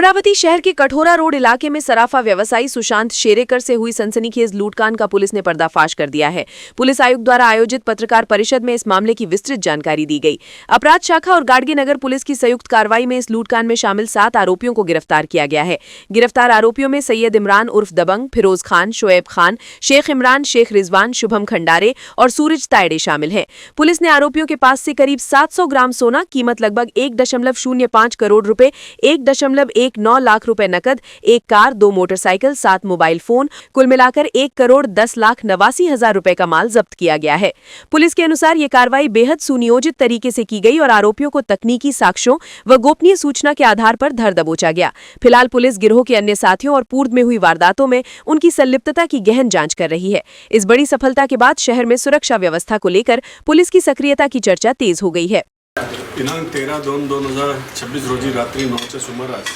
अमरावती शहर के कठोरा रोड इलाके में सराफा व्यवसायी सुशांत शेरेकर से हुई सनसनीखेज लूटकांड का पुलिस ने पर्दाफाश कर दिया है। पुलिस आयुक्त द्वारा आयोजित पत्रकार परिषद में इस मामले की विस्तृत जानकारी दी गई। अपराध शाखा और गाडगी नगर पुलिस की संयुक्त कार्रवाई में इस लूटकांड में शामिल 7 आरोपियों को गिरफ्तार किया गया है। गिरफ्तार आरोपियों में सैयद इमरान उर्फ दबंग, फिरोज खान, शोएब खान, शेख इमरान, शेख रिजवान, शुभम खंडारे और सूरज तायडे शामिल हैं। पुलिस ने आरोपियों के पास से करीब 700 ग्राम सोना, कीमत लगभग 1.05 करोड़ रुपए, 1.19 लाख रुपए नकद, एक कार, 2 मोटरसाइकिल, 7 मोबाइल फोन, कुल मिलाकर 1,10,89,000 रुपए का माल जब्त किया गया है। पुलिस के अनुसार ये कार्रवाई बेहद सुनियोजित तरीके से की गई और आरोपियों को तकनीकी साक्ष्यों व गोपनीय सूचना के आधार पर धर दबोचा गया। फिलहाल पुलिस गिरोह के अन्य साथियों और पूर्व में हुई वारदातों में उनकी संलिप्तता की गहन जांच कर रही है। इस बड़ी सफलता के बाद शहर में सुरक्षा व्यवस्था को लेकर पुलिस की सक्रियता की चर्चा तेज हो गई है। दिनांक 13/2/2026 रोजी रात्री 9च्या सुमारास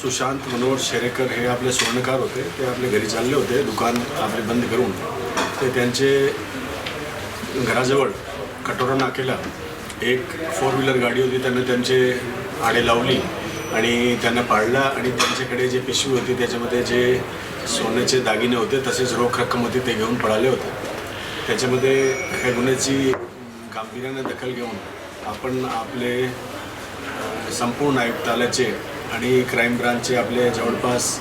सुशांत मनोहर शेरेकर हे आपले स्वर्णकार होते। ते आपल्या घरी चालले होते, दुकान आपले बंद करून ते त्यांचे घराजवळ कटोरा नाकेला एक 4 व्हीलर गाडी होती, त्यांनी त्यांचे आडे लावली आणि त्यांना पाडला आणि त्यांच्याकडे जे पिशवी होती त्याच्यामध्ये जे सोन्याचे दागिने होते तसेच रोख रक्कम होती ते घेऊन पळाले होते। त्याच्यामध्ये ह्या गुन्ह्याची गांभीर्याने दखल घेऊन आपण आपले संपूर्ण आयुक्तालयाचे आणि क्राईम ब्रांचचे आपले जवळपास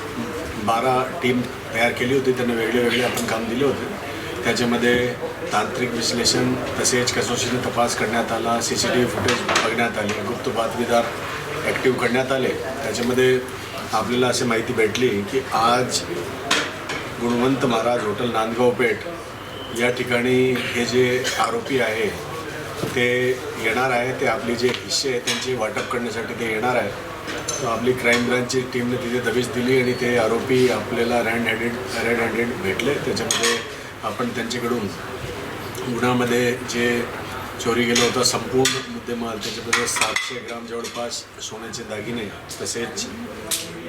12 टीम तयार केली होती। त्यांना वेगळे आपण काम दिले होते। त्याच्यामध्ये तांत्रिक विश्लेषण तसेच कसोशीने तपास करण्यात आला, CCTV फुटेज बघण्यात आली, गुप्त बातमीदार ॲक्टिव्ह करण्यात आले। त्याच्यामध्ये आपल्याला अशी माहिती भेटली की आज गुणवंत महाराज हॉटेल नांदगाव पेठ या ठिकाणी हे जे आरोपी आहे ते येणार आहे, ते आपली जे हिस्से आहे त्यांची वाटप करण्यासाठी ते येणार आहे। तो आपली क्राईम ब्रांचची टीमने तिथे दबिश दिली आणि ते आरोपी आपल्याला रेड हँडेड भेटले। त्याच्यामध्ये आपण त्यांच्याकडून गुन्ह्यामध्ये जे चोरी गेलं होतं संपूर्ण मुद्देमाल, त्याच्यामध्ये 700 ग्राम जवळपास सोन्याचे दागिने तसेच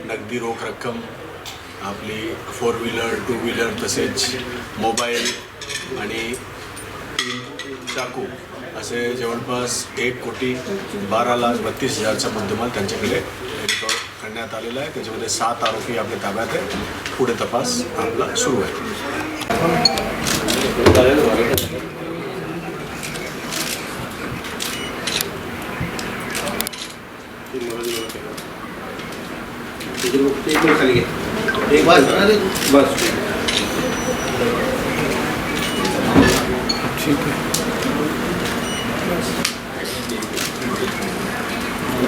नगदी रोख रक्कम, आपली 4 व्हीलर 2 व्हीलर तसेच मोबाईल आणि 3 चाकू असे जवळपास 1,12,32,000चा मुद्देमाल त्यांच्याकडे रिकवर करण्यात आलेला आहे। त्याच्यामध्ये 7 आरोपी आपल्या ताब्यात आहेत। पुढे तपास आपला सुरू आहे। ठीक है।